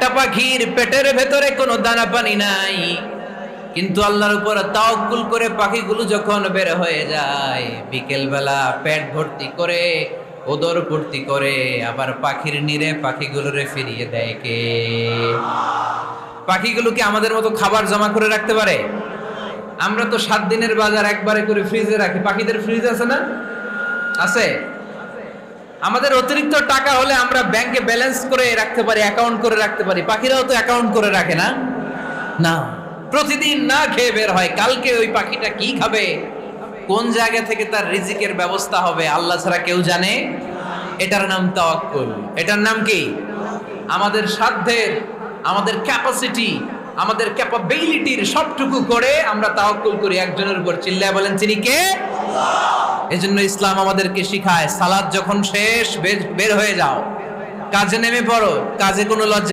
একটা পাখির পেটের ভেতরে কোনো দানা পানি নাই, কিন্তু আল্লাহর উপর তাওয়াক্কুল করে পাখিগুলো যখন বের হয়ে যায়, বিকেল বেলা পেট ভর্তি করে ওদর ভর্তি করে আবার পাখির নিরে পাখিগুলোরে ফিরিয়ে দেয় কে? পাখিগুলো কি আমাদের মতো খাবার জমা করে রাখতে পারে? আমরা তো 7 দিনের বাজার একবারে করে ফ্রিজে রাখি। পাখিদের ফ্রিজ আছে না? আছে। আমাদের অতিরিক্ত টাকা হলে আমরা ব্যাংকে ব্যালেন্স করে রাখতে পারি, অ্যাকাউন্ট করে রাখতে পারি। পাখিরাও তো অ্যাকাউন্ট করে রাখে না? না, প্রতিদিন না খেয়ে বের হয়। কালকে ওই পাখিটা কি খাবে, কোন জায়গা থেকে তার রিজিকের ব্যবস্থা হবে আল্লাহ ছাড়া কেউ জানে। এটার নাম তাওয়াক্কুল। এটার নাম কি? আমাদের সাধ্যের, আমাদের ক্যাপাসিটি, আমাদের ক্যাপাবিলিটির সবটুকু করে আমরা তাওয়াক্কুল করি একজনের উপর। চিল্লায় বলেন তিনি কে? এজন্য ইসলাম আমাদেরকে শিখায়, সালাত যখন শেষ বের হয়ে যাও, কাজে নেমে পড়ো। কাজে কোনো লজ্জা